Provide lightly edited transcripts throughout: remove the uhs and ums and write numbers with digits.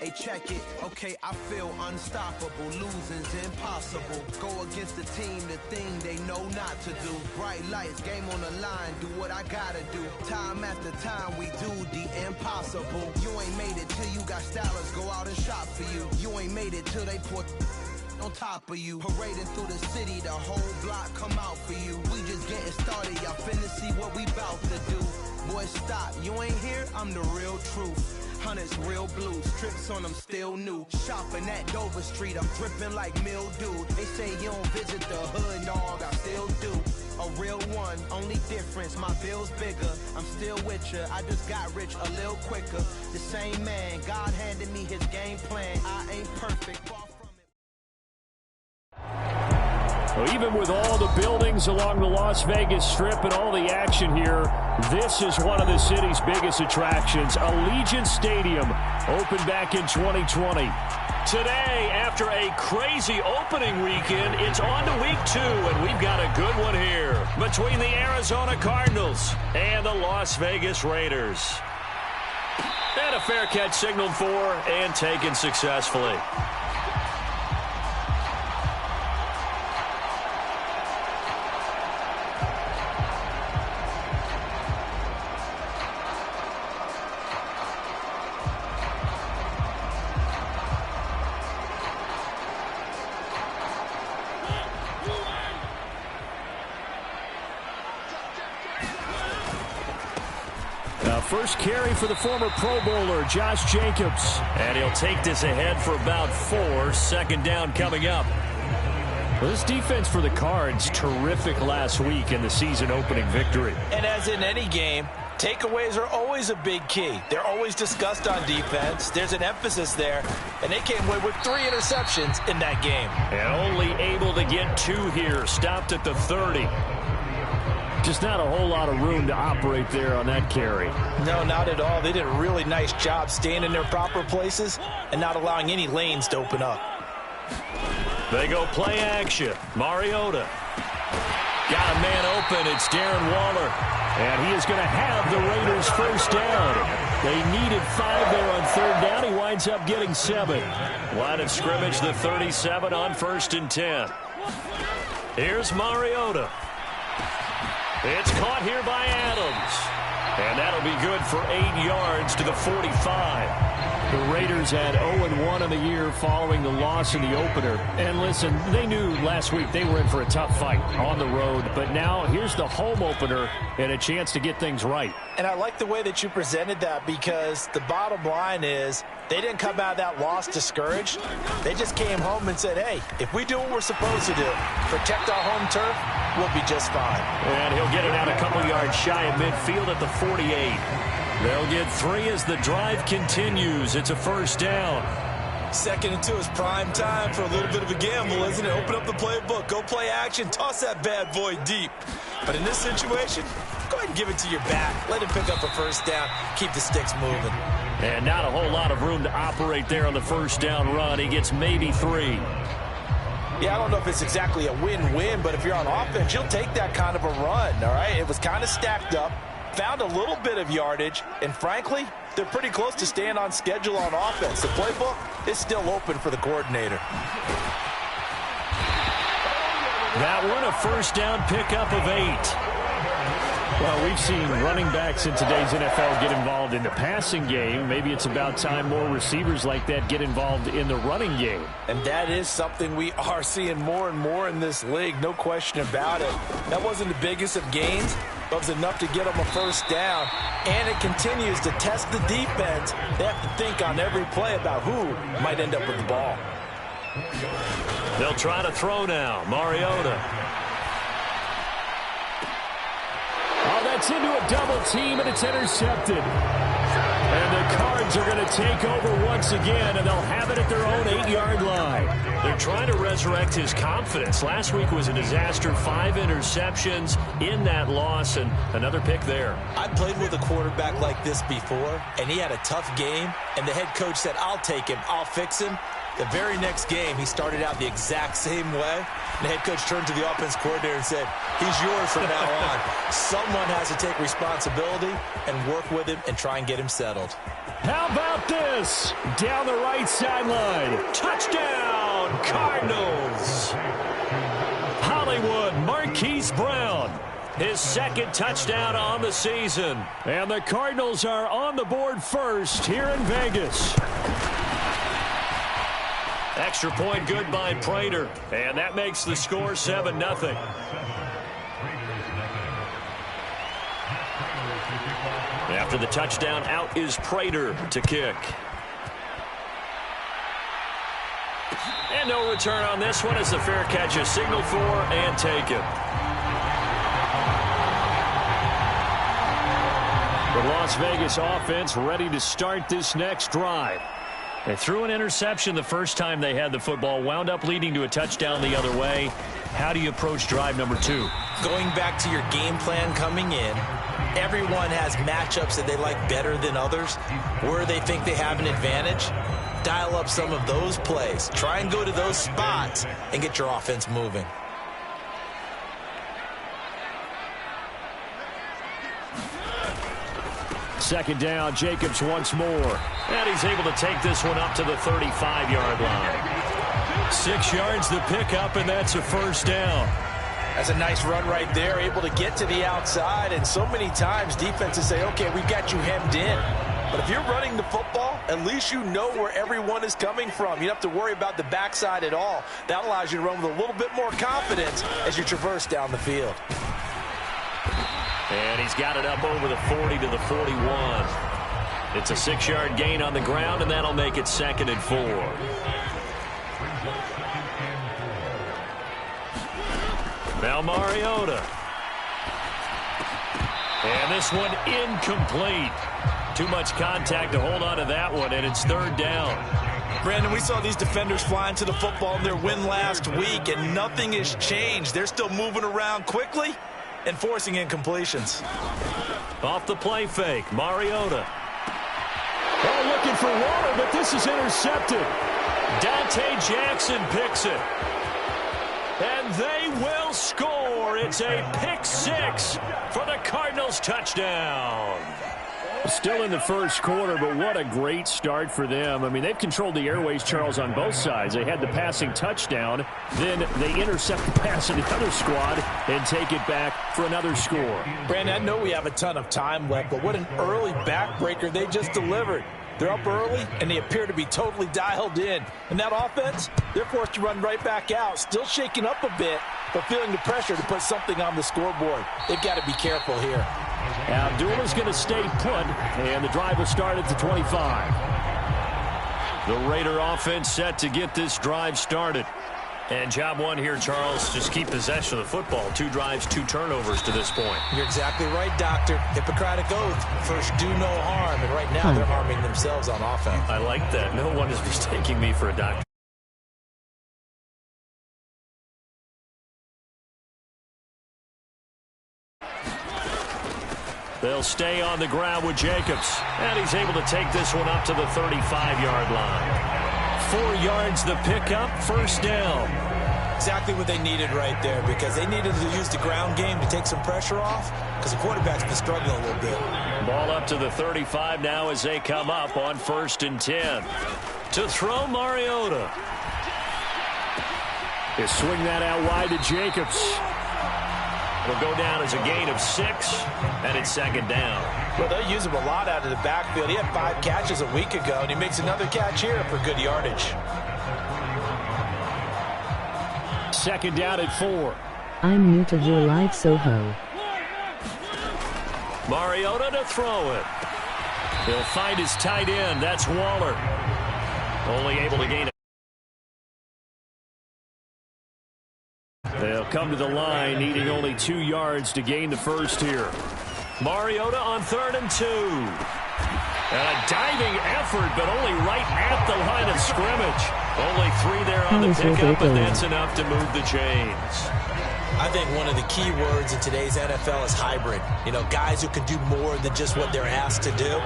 Hey, check it. Okay, I feel unstoppable. Losing's impossible. Go against the team, the thing they know not to do. Bright lights, game on the line. Do what I gotta do. Time after time, we do the impossible. You ain't made it till you got stylists go out and shop for you. You ain't made it till they put on top of you. Parading through the city, the whole block come out for you. We just getting started, y'all finna see what we bout to do. Boy, stop, you ain't here, I'm the real truth. Hunters, real blues, trips on them still new. Shopping at Dover Street, I'm dripping like mildew. They say you don't visit the hood, dog, I still do. A real one, only difference, my bill's bigger. I'm still with ya, I just got rich a little quicker. The same man, God handed me his game plan. I ain't perfect, far from it. Well, even with all the buildings along the Las Vegas Strip and all the action here, this is one of the city's biggest attractions. Allegiant Stadium opened back in 2020. Today, after a crazy opening weekend, it's on to week 2, and we've got a good one here between the Arizona Cardinals and the Las Vegas Raiders. And a fair catch signaled for and taken successfully. First carry for the former Pro Bowler, Josh Jacobs. And he'll take this ahead for about 4. Second down coming up. Well, this defense for the Cards, terrific last week in the season-opening victory. And as in any game, takeaways are always a big key. They're always discussed on defense. There's an emphasis there. And they came away with 3 interceptions in that game. And only able to get 2 here. Stopped at the 30. Just not a whole lot of room to operate there on that carry. No, not at all. They did a really nice job staying in their proper places and not allowing any lanes to open up. They go play action. Mariota. Got a man open. It's Darren Waller. And he is going to have the Raiders first down. They needed 5 there on third down. He winds up getting 7. Line of scrimmage, the 37 on 1st and 10. Here's Mariota. It's caught here by Adams. And that'll be good for 8 yards to the 45. The Raiders had 0-1 in the year following the loss in the opener. And listen, they knew last week they were in for a tough fight on the road. But now here's the home opener and a chance to get things right. And I like the way that you presented that, because the bottom line is they didn't come out of that loss discouraged. They just came home and said, hey, if we do what we're supposed to do, protect our home turf, we'll be just fine. And he'll get it out a couple yards shy of midfield at the 48. They'll get 3 as the drive continues. It's a first down. 2nd and 2 is prime time for a little bit of a gamble, isn't it? Open up the playbook, go play action, toss that bad boy deep. But in this situation, go ahead and give it to your back. Let him pick up a first down. Keep the sticks moving. And not a whole lot of room to operate there on the first down run. He gets maybe 3. Yeah, I don't know if it's exactly a win-win, but if you're on offense, you'll take that kind of a run, all right? It was kind of stacked up, found a little bit of yardage, and frankly, they're pretty close to staying on schedule on offense. The playbook is still open for the coordinator. That one, a first down pickup of 8. Well, we've seen running backs in today's NFL get involved in the passing game. Maybe it's about time more receivers like that get involved in the running game. And that is something we are seeing more and more in this league, no question about it. That wasn't the biggest of gains, but it was enough to get them a first down. And it continues to test the defense. They have to think on every play about who might end up with the ball. They'll try to throw now. Mariota. Oh, that's into a double team, and it's intercepted. And the Cards are going to take over once again, and they'll have it at their own 8-yard line. They're trying to resurrect his confidence. Last week was a disaster. 5 interceptions in that loss, and another pick there. I played with a quarterback like this before, and he had a tough game, and the head coach said, I'll take him, I'll fix him. The very next game, he started out the exact same way. And the head coach turned to the offense coordinator and said, he's yours from now on. Someone has to take responsibility and work with him and try and get him settled. How about this? Down the right sideline. Touchdown, Cardinals. Hollywood Marquise Brown. His second touchdown on the season. And the Cardinals are on the board first here in Vegas. Extra point good by Prater. And that makes the score 7-0. After the touchdown, out is Prater to kick. And no return on this one as the fair catch is signaled for and taken. The Las Vegas offense ready to start this next drive. They threw an interception the first time they had the football, wound up leading to a touchdown the other way. How do you approach drive number 2? Going back to your game plan coming in, everyone has matchups that they like better than others, where they think they have an advantage. Dial up some of those plays. Try and go to those spots and get your offense moving. Second down, Jacobs once more. And he's able to take this one up to the 35-yard line. 6 yards the pickup, and that's a first down. That's a nice run right there, able to get to the outside. And so many times defenses say, okay, we've got you hemmed in. But if you're running the football, at least you know where everyone is coming from. You don't have to worry about the backside at all. That allows you to run with a little bit more confidence as you traverse down the field. And he's got it up over the 40 to the 41. It's a 6-yard gain on the ground, and that'll make it 2nd and 4. Now Mariota. And this one incomplete. Too much contact to hold on to that one, and it's 3rd down. Brandon, we saw these defenders flying to the football in their win last week, and nothing has changed. They're still moving around quickly and forcing incompletions. Off the play fake, Mariota. Oh, looking for Waller, but this is intercepted. Dante Jackson picks it. And they will score. It's a pick 6 for the Cardinals touchdown. Still in the first quarter, but what a great start for them. I mean, they've controlled the airways, Charles, on both sides. They had the passing touchdown. Then they intercept the pass of the other squad and take it back for another score. Brandon, I know we have a ton of time left, but what an early backbreaker they just delivered. They're up early, and they appear to be totally dialed in. And that offense, they're forced to run right back out, still shaking up a bit, but feeling the pressure to put something on the scoreboard. They've got to be careful here. Abdul is going to stay put, and the drive will start at the 25. The Raider offense set to get this drive started. And job one here, Charles, just keep possession of the football. 2 drives, 2 turnovers to this point. You're exactly right, Doctor. Hippocratic oath. First, do no harm. And right now, they're harming themselves on offense. I like that. No one is mistaking me for a doctor. They'll stay on the ground with Jacobs. And he's able to take this one up to the 35-yard line. 4 yards the pickup, first down. Exactly what they needed right there, because they needed to use the ground game to take some pressure off, because the quarterback's been struggling a little bit. Ball up to the 35 now as they come up on 1st and 10. To throw, Mariota. They swing that out wide to Jacobs. It'll go down as a gain of 6, and it's 2nd down. Well, they'll use him a lot out of the backfield. He had 5 catches a week ago, and he makes another catch here for good yardage. 2nd down at 4. I'm new to your live, Soho. Mariota to throw it. He'll find his tight end. That's Waller. Only able to gain it. They'll come to the line, needing only 2 yards to gain the first here. Mariota on 3rd and 2. And a diving effort, but only right at the line of scrimmage. Only 3 there on the pickup, but that's enough to move the chains. I think one of the key words in today's NFL is hybrid. You know, guys who can do more than just what they're asked to do.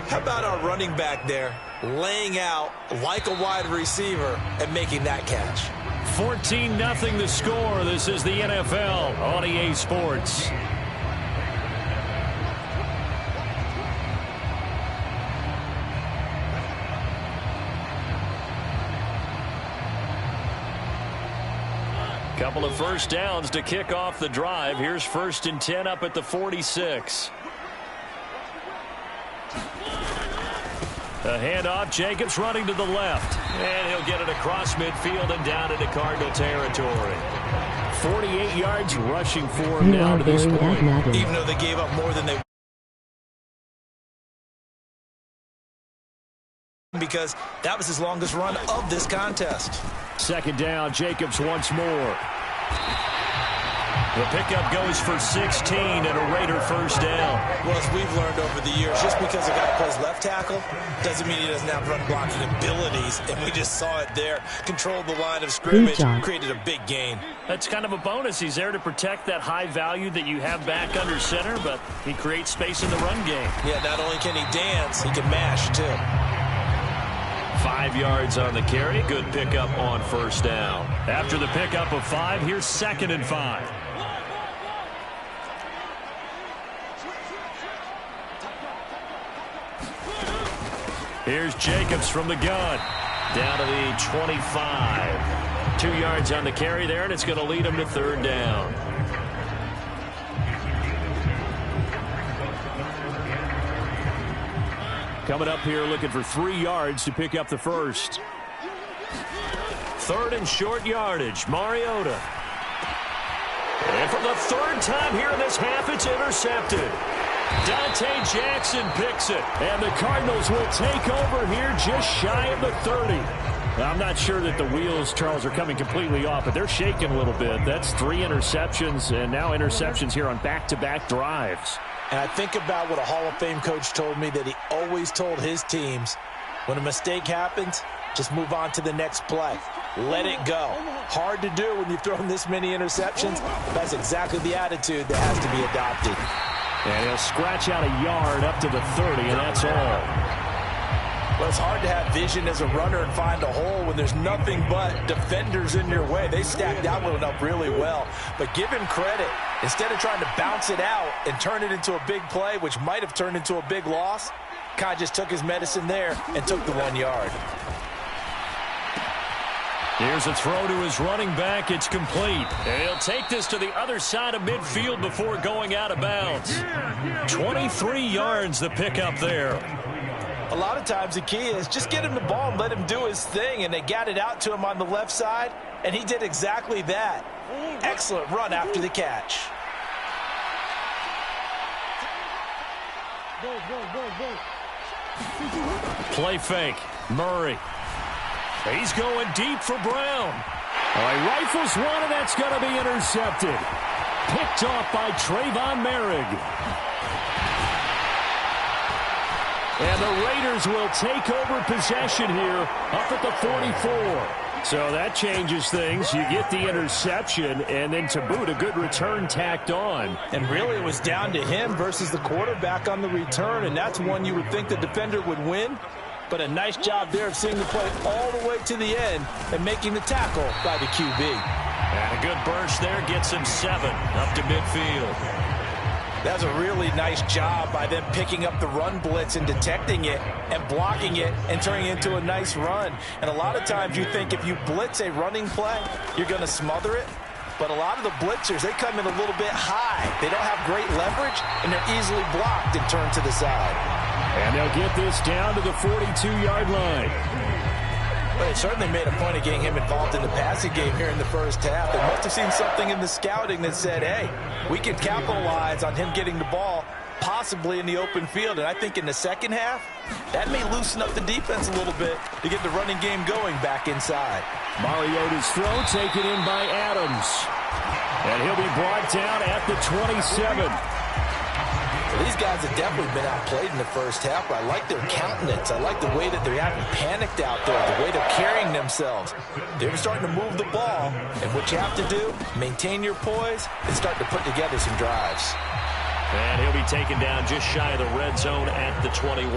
How about our running back there laying out like a wide receiver and making that catch? 14-0 the score. This is the NFL on EA Sports. Couple of first downs to kick off the drive. Here's 1st and 10 up at the 46. A handoff. Jacobs running to the left. And he'll get it across midfield and down into Cardinal territory. 48 yards rushing for him now to this point. Even though they gave up more than they because that was his longest run of this contest. 2nd down, Jacobs once more. The pickup goes for 16 and a Raider first down. Well, as we've learned over the years, just because a guy plays left tackle doesn't mean he doesn't have run blocking abilities, and we just saw it there. Controlled the line of scrimmage, created a big gain. That's kind of a bonus. He's there to protect that high value that you have back under center, but he creates space in the run game. Yeah, not only can he dance, he can mash, too. 5 yards on the carry. Good pickup on first down. After the pickup of 5, here's 2nd and 5. Here's Jacobs from the gun. Down to the 25. 2 yards on the carry there, and it's going to lead him to 3rd down. Coming up here looking for 3 yards to pick up the first. 3rd and short yardage. Mariota. And for the 3rd time here in this half, it's intercepted. Dante Jackson picks it. And the Cardinals will take over here just shy of the 30. Now, I'm not sure that the wheels, Charles, are coming completely off, but they're shaking a little bit. That's 3 interceptions, and now interceptions here on back-to-back drives. And I think about what a Hall of Fame coach told me that he always told his teams, when a mistake happens, just move on to the next play. Let it go. Hard to do when you've thrown this many interceptions. That's exactly the attitude that has to be adopted. And he'll scratch out a yard up to the 30, and that's all. Well, it's hard to have vision as a runner and find a hole when there's nothing but defenders in your way. They stacked that one up really well. But give him credit. Instead of trying to bounce it out and turn it into a big play, which might have turned into a big loss, Kai just took his medicine there and took the 1 yard. Here's a throw to his running back. It's complete. And he'll take this to the other side of midfield before going out of bounds. 23 yards the pickup there. A lot of times the key is just get him the ball and let him do his thing, and they got it out to him on the left side, and he did exactly that. Excellent run after the catch. Play fake. Murray. He's going deep for Brown. Oh, he rifles one, and that's going to be intercepted. Picked off by Trayvon Merrick. And the Raiders will take over possession here up at the 44. So that changes things. You get the interception, and then to boot, a good return tacked on. And really it was down to him versus the quarterback on the return, and that's one you would think the defender would win. But a nice job there of seeing the play all the way to the end and making the tackle by the QB. And a good burst there gets him 7 up to midfield. That's a really nice job by them picking up the run blitz and detecting it and blocking it and turning it into a nice run. And a lot of times you think if you blitz a running play, you're going to smother it. But a lot of the blitzers, they come in a little bit high. They don't have great leverage, and they're easily blocked and turned to the side. And they'll get this down to the 42-yard line. Well, they certainly made a point of getting him involved in the passing game here in the first half. They must have seen something in the scouting that said, hey, we can capitalize on him getting the ball possibly in the open field. And I think in the second half, that may loosen up the defense a little bit to get the running game going back inside. Mariota's throw taken in by Adams. And he'll be brought down at the 27. Well, these guys have definitely been outplayed in the first half, but I like their countenance. I like the way that they haven't panicked out there, the way they're carrying themselves. They're starting to move the ball, and what you have to do, maintain your poise and start to put together some drives. And he'll be taken down just shy of the red zone at the 21.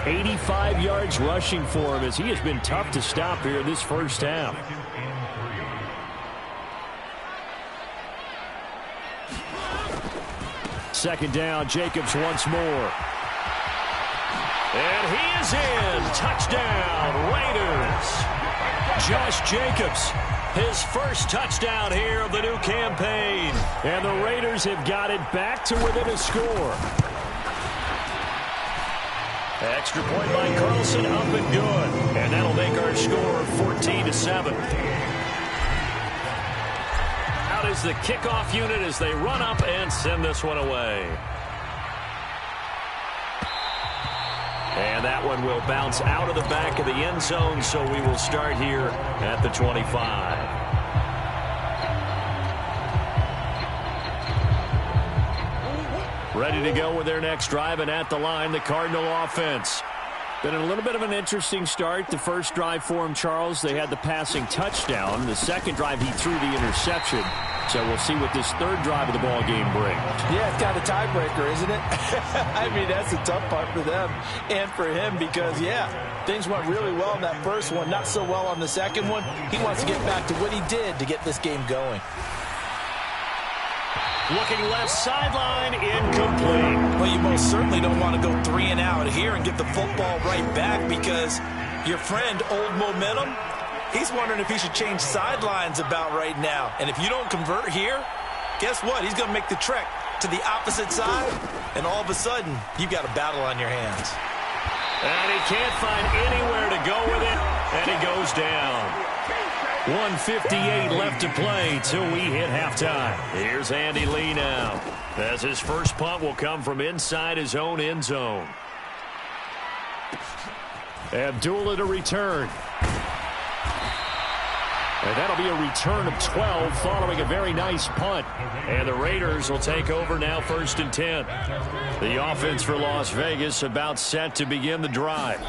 85 yards rushing for him as he has been tough to stop here in this first half. Second down, Jacobs once more. And he is in. Touchdown, Raiders. Josh Jacobs, his first touchdown here of the new campaign. And the Raiders have got it back to within a score. Extra point by Carlson, up and good. And that'll make our score 14-7. Out is the kickoff unit as they run up and send this one away. And that one will bounce out of the back of the end zone, so we will start here at the 25. Ready to go with their next drive, and at the line, the Cardinal offense. Been a little bit of an interesting start. The first drive for him, Charles, they had the passing touchdown. The second drive, he threw the interception. So we'll see what this third drive of the ball game brings. Yeah, it's kind of a tiebreaker, isn't it? I mean, that's the tough part for them and for him because, yeah, things went really well in that first one, not so well on the second one. He wants to get back to what he did to get this game going. Looking left sideline, incomplete. Well, you most certainly don't want to go 3 and out here and get the football right back because your friend, Old Momentum, he's wondering if he should change sidelines about right now. And if you don't convert here, guess what? He's going to make the trek to the opposite side, and all of a sudden, you've got a battle on your hands. And he can't find anywhere to go with it, and he goes down. 1:58 left to play till we hit halftime. Here's Andy Lee now, as his first punt will come from inside his own end zone. Abdullah to return. And that'll be a return of 12 following a very nice punt. And the Raiders will take over now 1st and 10. The offense for Las Vegas about set to begin the drive.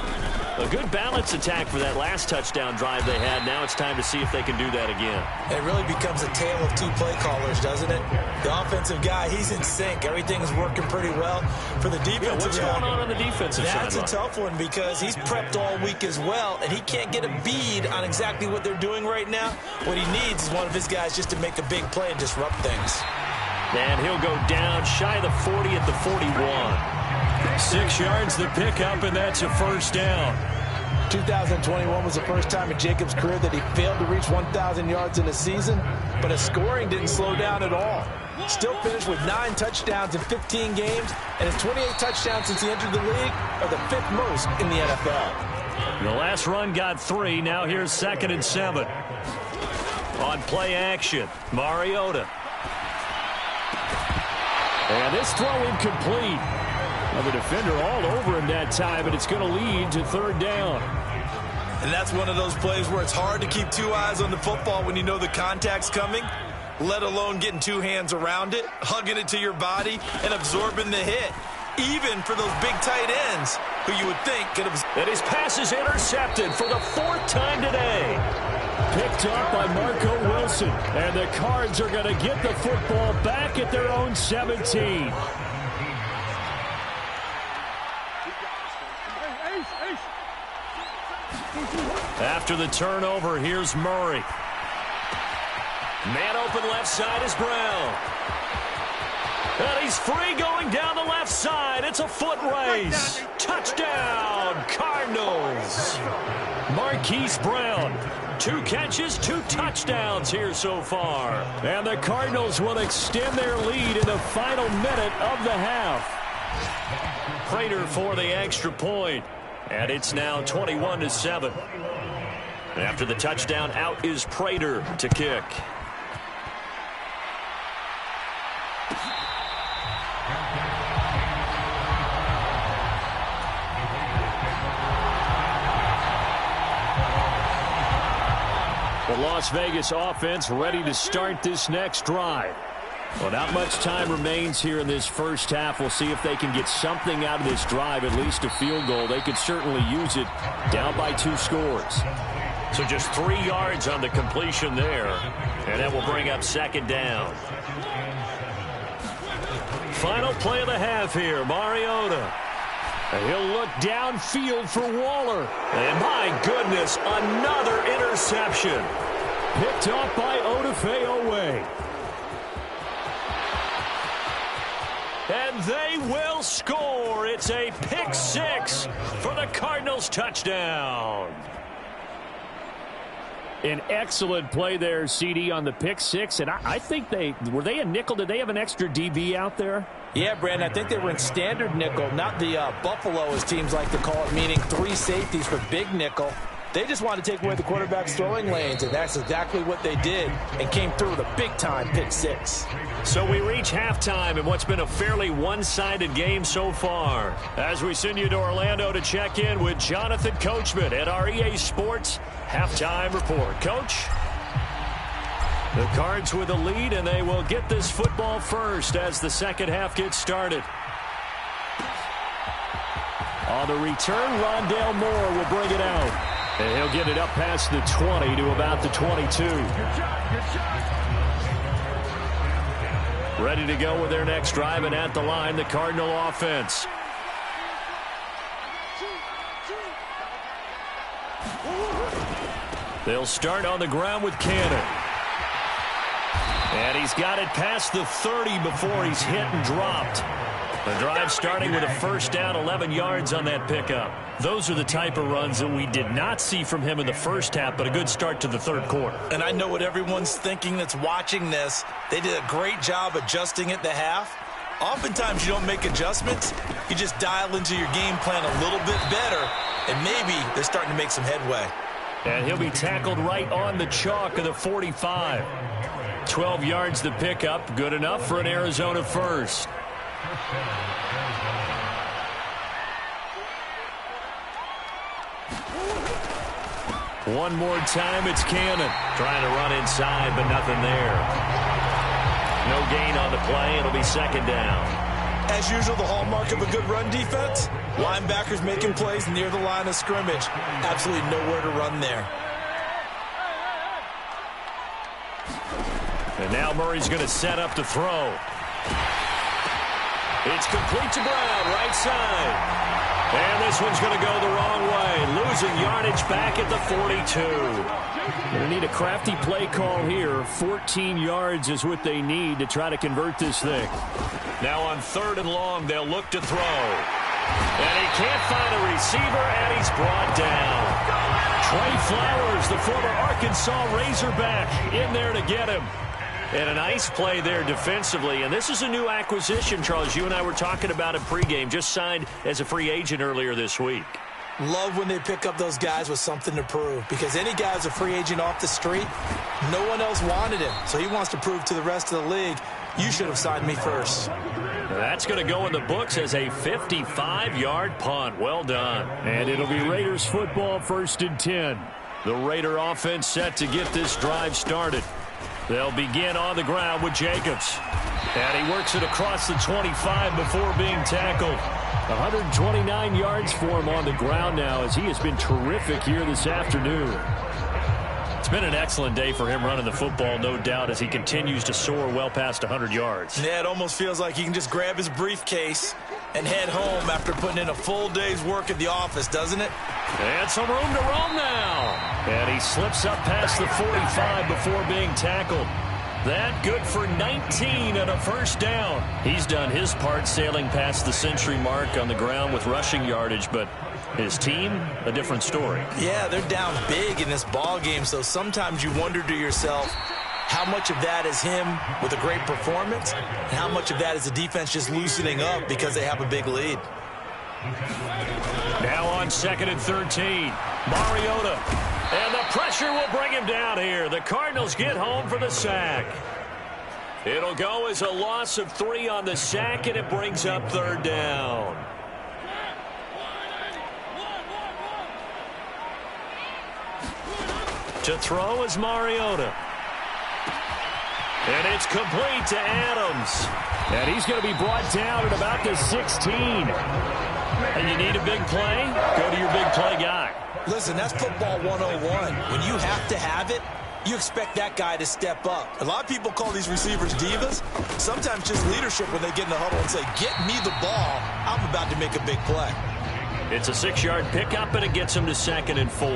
A good balance attack for that last touchdown drive they had. Now it's time to see if they can do that again. It really becomes a tale of two play callers, doesn't it? The offensive guy, he's in sync. Everything's working pretty well. For the defensive guy, what's going on the defensive side? That's a tough one because he's prepped all week as well, and he can't get a bead on exactly what they're doing right now. What he needs is one of his guys just to make a big play and disrupt things. And he'll go down shy of the 40 at the 41. 6 yards the pickup, and that's a first down. 2021 was the first time in Jacobs' career that he failed to reach 1,000 yards in a season, but his scoring didn't slow down at all. Still finished with 9 touchdowns in 15 games, and his 28 touchdowns since he entered the league are the 5th most in the NFL. The last run got 3. Now here's 2nd and 7. On play action, Mariota. And this throw incomplete. Well, the defender all over him that time, and it's going to lead to 3rd down. And that's one of those plays where it's hard to keep 2 eyes on the football when you know the contact's coming, let alone getting 2 hands around it, hugging it to your body, and absorbing the hit. Even for those big tight ends who you would think could have... And his pass is intercepted for the 4th time today. Picked up by Marco Wilson. And the Cards are going to get the football back at their own 17. After the turnover, here's Murray. Man open left side is Brown. And he's free going down the left side. It's a foot race. Touchdown, Cardinals. Marquise Brown. 2 catches, 2 touchdowns here so far. And the Cardinals will extend their lead in the final minute of the half. Prater for the extra point. And it's now 21-7. After the touchdown, out is Prater to kick. The Las Vegas offense ready to start this next drive. Well, not much time remains here in this first half. We'll see if they can get something out of this drive, at least a field goal. They could certainly use it down by 2 scores. So just 3 yards on the completion there. And that will bring up 2nd down. Final play of the half here, Mariota. And he'll look downfield for Waller. And my goodness, another interception. Picked up by Odafe Owe. And they will score. It's a pick six for the Cardinals touchdown. An excellent play there, CD, on the pick six. And I think were they a nickel? Did they have an extra DB out there? Yeah, Brandon, I think they were in standard nickel, not the Buffalo, as teams like to call it, meaning 3 safeties for big nickel. They just wanted to take away the quarterback's throwing lanes, and that's exactly what they did, and came through with a big-time pick six. So we reach halftime in what's been a fairly one-sided game so far. As we send you to Orlando to check in with Jonathan Coachman at our EA Sports Halftime Report. Coach? The Cards with a lead, and they will get this football first as the second half gets started. On the return, Rondale Moore will bring it out. And he'll get it up past the 20 to about the 22. Ready to go with their next drive, and at the line, the Cardinal offense. They'll start on the ground with Cannon. And he's got it past the 30 before he's hit and dropped. The drive starting with a first down, 11 yards on that pickup. Those are the type of runs that we did not see from him in the first half, but a good start to the third quarter. And I know what everyone's thinking that's watching this. They did a great job adjusting at the half. Oftentimes you don't make adjustments. You just dial into your game plan a little bit better, and maybe they're starting to make some headway. And he'll be tackled right on the chalk of the 45. 12 yards to pick up. Good enough for an Arizona first. One more time, it's Cannon. Trying to run inside, but nothing there. No gain on the play. It'll be second down. As usual, the hallmark of a good run defense, linebackers making plays near the line of scrimmage. Absolutely nowhere to run there. And now Murray's going to set up to throw. It's complete to Brown, right side. And this one's going to go the wrong way. Losing yardage back at the 42. Going to need a crafty play call here. 14 yards is what they need to try to convert this thing. Now on 3rd and long, they'll look to throw. And he can't find a receiver, and he's brought down. Trey Flowers, the former Arkansas Razorback, in there to get him. And a nice play there defensively. And this is a new acquisition, Charles. You and I were talking about it pregame. Just signed as a free agent earlier this week. Love when they pick up those guys with something to prove. Because any guy who's a free agent off the street, no one else wanted him. So he wants to prove to the rest of the league, you should have signed me first. That's going to go in the books as a 55-yard punt. Well done. And it'll be Raiders football, 1st and 10. The Raider offense set to get this drive started. They'll begin on the ground with Jacobs. And he works it across the 25 before being tackled. 129 yards for him on the ground now, as he has been terrific here this afternoon. It's been an excellent day for him running the football, no doubt, as he continues to soar well past 100 yards. Yeah, it almost feels like he can just grab his briefcase and head home after putting in a full day's work at the office, doesn't it? And some room to roam now. And he slips up past the 45 before being tackled. That good for 19 and a first down. He's done his part sailing past the century mark on the ground with rushing yardage, but his team, a different story. Yeah, they're down big in this ball game, so sometimes you wonder to yourself, how much of that is him with a great performance, and how much of that is the defense just loosening up because they have a big lead. Now on 2nd and 13, Mariota. And the pressure will bring him down here. The Cardinals get home for the sack. It'll go as a loss of 3 on the sack, and it brings up 3rd down. To throw is Mariota. And it's complete to Adams. And he's going to be brought down at about the 16. And you need a big play? Go to your big play guy. Listen, that's football 101. When you have to have it, you expect that guy to step up. A lot of people call these receivers divas. Sometimes just leadership when they get in the huddle and say, get me the ball. I'm about to make a big play. It's a 6-yard pickup, and it gets him to 2nd and 4.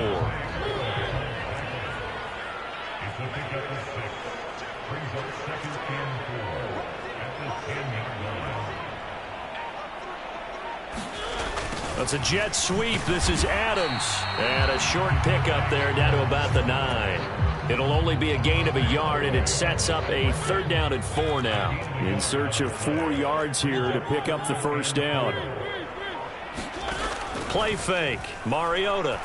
That's a jet sweep. This is Adams. And a short pickup there down to about the 9. It'll only be a gain of a yard, and it sets up a 3rd down and 4 now. In search of 4 yards here to pick up the 1st down. Play fake. Mariota.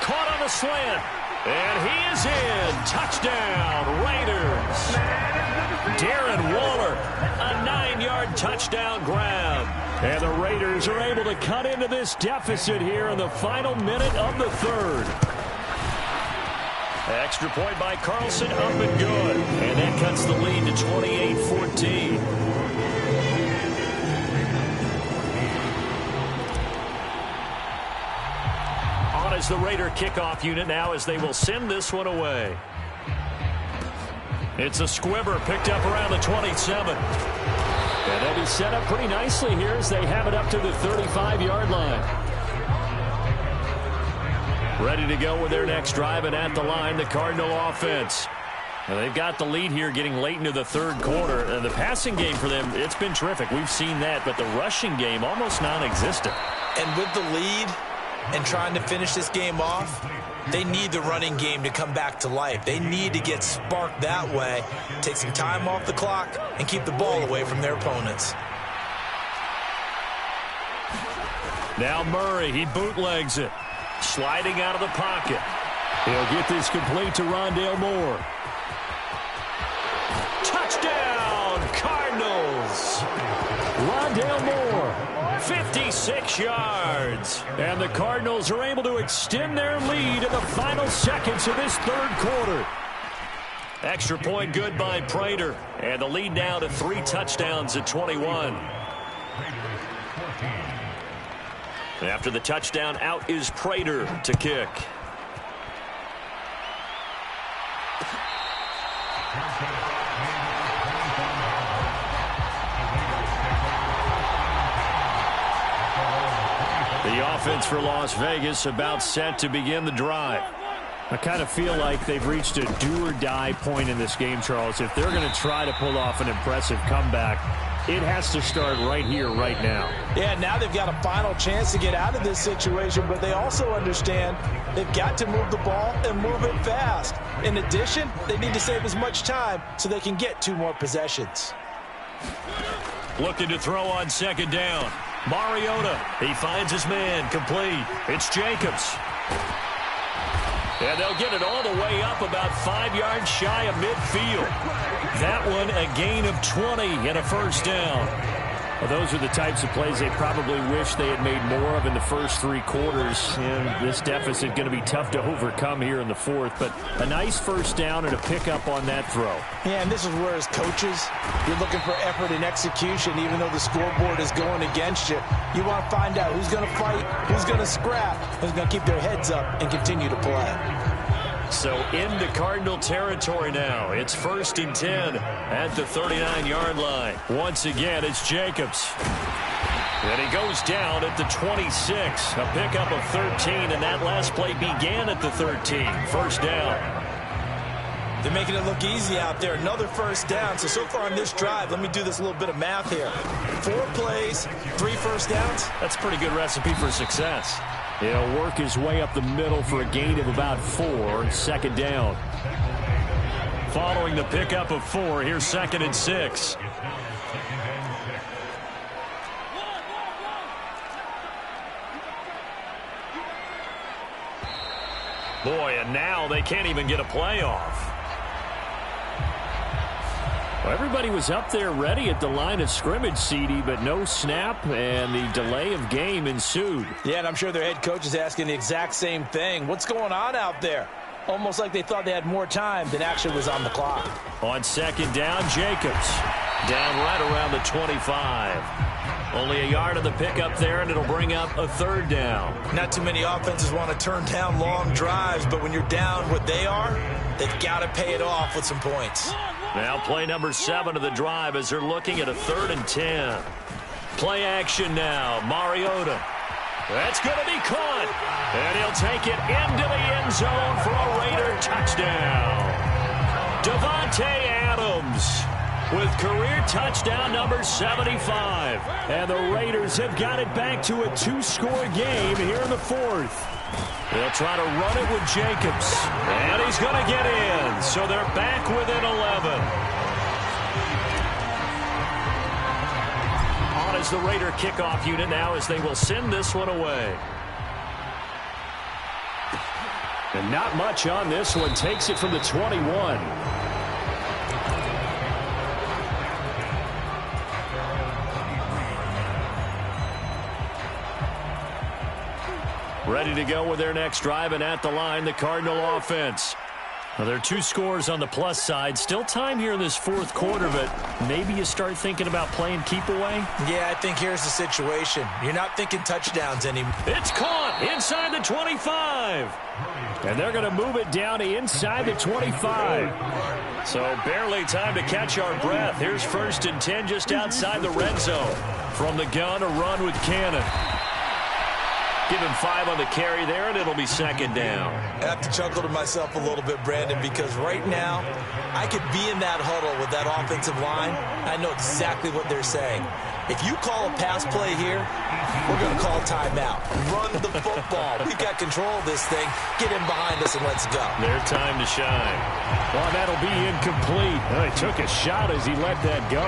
Caught on the slant. And he is in. Touchdown, Raiders. Darren Waller, a 9-yard touchdown grab. And the Raiders are able to cut into this deficit here in the final minute of the 3rd. Extra point by Carlson, up and good. And that cuts the lead to 28-14. On is the Raider kickoff unit now as they will send this one away. It's a squibber picked up around the 27. And they'll be set up pretty nicely here as they have it up to the 35-yard line. Ready to go with their next drive, and at the line, the Cardinal offense. Now, they've got the lead here getting late into the 3rd quarter. And the passing game for them, it's been terrific. We've seen that, but the rushing game almost non-existent. And with the lead and trying to finish this game off, they need the running game to come back to life. They need to get sparked that way, take some time off the clock, and keep the ball away from their opponents. Now Murray, he bootlegs it. Sliding out of the pocket. He'll get this complete to Rondale Moore. Touchdown, Cardinals! Rondale Moore, 56 yards. And the Cardinals are able to extend their lead in the final seconds of this 3rd quarter. Extra point good by Prater. And the lead now to 3 touchdowns at 21. After the touchdown, out is Prater to kick. The offense for Las Vegas about set to begin the drive. I kind of feel like they've reached a do-or-die point in this game, Charles. If they're going to try to pull off an impressive comeback, it has to start right here, right now. Yeah, now they've got a final chance to get out of this situation, but they also understand they've got to move the ball and move it fast. In addition, they need to save as much time so they can get 2 more possessions. Looking to throw on 2nd down. Mariota, he finds his man, complete. It's Jacobs. And they'll get it all the way up about 5 yards shy of midfield. That one a gain of 20 and a 1st down. Well, those are the types of plays they probably wish they had made more of in the first 3 quarters. And this deficit going to be tough to overcome here in the 4th. But a nice 1st down and a pickup on that throw. Yeah, and this is where as coaches, you're looking for effort and execution. Even though the scoreboard is going against you, you want to find out who's going to fight, who's going to scrap, who's going to keep their heads up and continue to play. So into Cardinal territory now. It's 1st and 10 at the 39-yard line. Once again, it's Jacobs. And he goes down at the 26. A pickup of 13, and that last play began at the 13. 1st down. They're making it look easy out there. Another 1st down. So far on this drive, let me do this little bit of math here. 4 plays, 3 1st downs. That's a pretty good recipe for success. He'll work his way up the middle for a gain of about 4. 2nd down. Following the pickup of 4, here's 2nd and 6. Boy, and now they can't even get a playoff. Well, everybody was up there ready at the line of scrimmage, CD, but no snap, and the delay of game ensued. Yeah, and I'm sure their head coach is asking the exact same thing. What's going on out there? Almost like they thought they had more time than actually was on the clock. On 2nd down, Jacobs. Down right around the 25. Only a yard of the pickup there, and it'll bring up a 3rd down. Not too many offenses want to turn down long drives, but when you're down what they are, they've got to pay it off with some points. Now play number 7 of the drive as they're looking at a 3rd and 10. Play action now. Mariota. That's going to be caught. And he'll take it into the end zone for a Raider touchdown. Davante Adams. with career touchdown number 75. And the Raiders have got it back to a two-score game here in the fourth. They'll try to run it with Jacobs. And he's going to get in. So they're back within 11. On is the Raider kickoff unit now as they will send this one away. And not much on this one. Takes it from the 21. Ready to go with their next drive, and at the line, the Cardinal offense. Well, there are two scores on the plus side. Still time here in this fourth quarter, but maybe you start thinking about playing keep away? Yeah, I think here's the situation. You're not thinking touchdowns anymore. It's caught inside the 25. And they're going to move it down to inside the 25. So barely time to catch our breath. Here's 1st and 10 just outside the red zone. From the gun, a run with Cannon. Give him 5 on the carry there, and it'll be 2nd down. I have to chuckle to myself a little bit, Brandon, because right now I could be in that huddle with that offensive line. I know exactly what they're saying. If you call a pass play here, we're going to call timeout. Run the football. We've got control of this thing. Get him behind us and let's go. Their time to shine. Well, that'll be incomplete. Well, he took a shot as he let that go.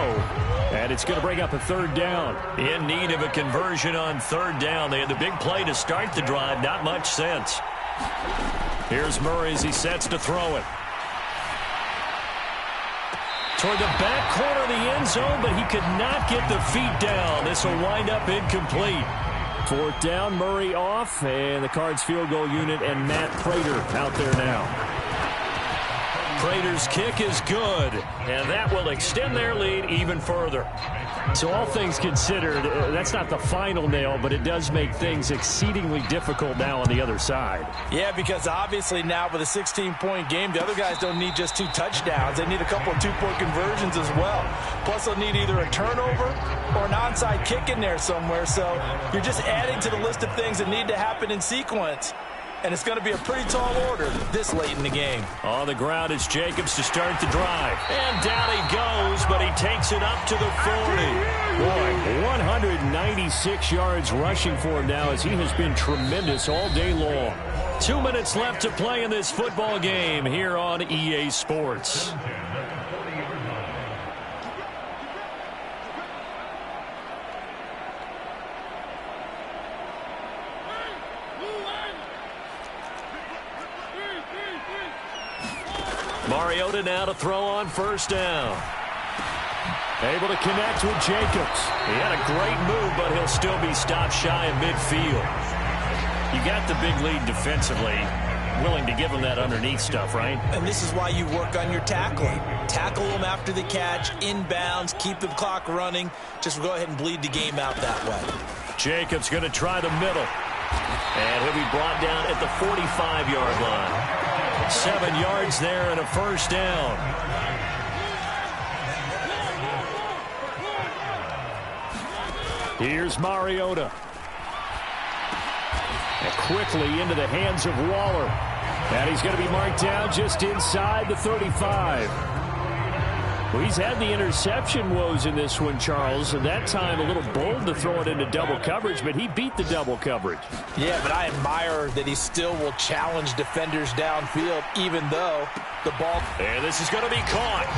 And it's going to bring up a 3rd down. In need of a conversion on 3rd down. They had the big play to start the drive. Not much sense. Here's Murray as he sets to throw it. Toward the back corner of the end zone, but he could not get the feet down. This will wind up incomplete. 4th down, Murray off, and the Cards field goal unit and Matt Prater out there now. Prater's kick is good, and that will extend their lead even further. So all things considered, that's not the final nail, but it does make things exceedingly difficult now on the other side. Yeah, because obviously now with a 16-point game, the other guys don't need just 2 touchdowns. They need a couple of 2-point conversions as well. Plus, they'll need either a turnover or an onside kick in there somewhere. So you're just adding to the list of things that need to happen in sequence. And it's going to be a pretty tall order this late in the game. On the ground, it's Jacobs to start the drive. And down he goes, but he takes it up to the 40. Boy, 196 yards rushing for him now as he has been tremendous all day long. 2 minutes left to play in this football game here on EA Sports. Mariota now to throw on 1st down. Able to connect with Jacobs. He had a great move, but he'll still be stopped shy of midfield. You got the big lead defensively. Willing to give him that underneath stuff, right? And this is why you work on your tackling. Tackle him after the catch, inbounds, keep the clock running. Just go ahead and bleed the game out that way. Jacobs going to try the middle. And he'll be brought down at the 45-yard line. 7 yards there and a 1st down. Here's Mariota. And quickly into the hands of Waller. And he's going to be marked down just inside the 35. Well, he's had the interception woes in this one, Charles, and that time a little bold to throw it into double coverage, but he beat the double coverage. Yeah, but I admire that he still will challenge defenders downfield, even though the ball... And this is going to be caught.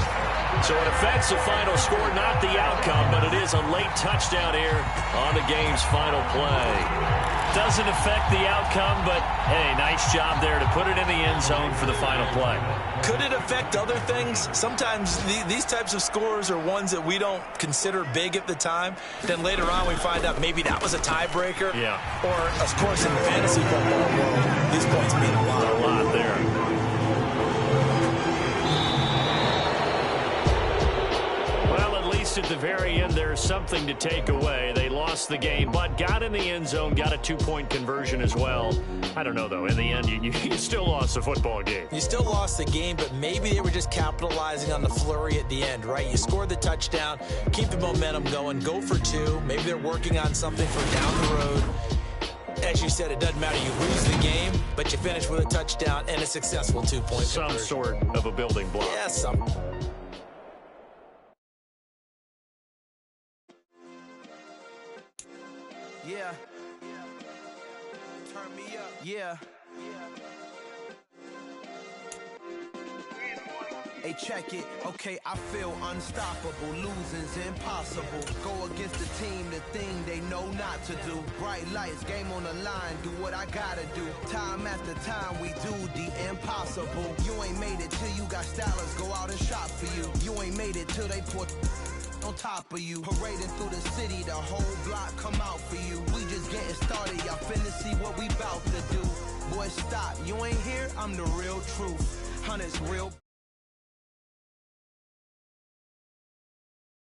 So it affects the final score, not the outcome, but it is a late touchdown here on the game's final play. Doesn't affect the outcome, but, hey, nice job there to put it in the end zone for the final play. Could it affect other things? Sometimes these types of scores are ones that we don't consider big at the time. Then later on we find out maybe that was a tiebreaker. Yeah. Or, of course, in the fantasy football world, these points mean a lot. A lot there. At the very end, there's something to take away. They lost the game, but got in the end zone, got a 2-point conversion as well. I don't know, though. In the end, you still lost the football game. You still lost the game, but maybe they were just capitalizing on the flurry at the end, right? You scored the touchdown, keep the momentum going, go for 2. Maybe they're working on something for down the road. As you said, it doesn't matter. You lose the game, but you finish with a touchdown and a successful 2-point conversion. Some sort of a building block. Yeah, some. Yeah. Turn me up. Yeah. Hey, check it. Okay, I feel unstoppable. Losing's impossible. Go against the team, the thing they know not to do. Bright lights, game on the line. Do what I gotta do. Time after time, we do the impossible. You ain't made it till you got stylists go out and shop for you. You ain't made it till they put on top of you. Parading through the city, the whole block come out for you. We just getting started, y'all finna see what we bout to do. Boy, stop, you ain't here, I'm the real truth. Hunters real.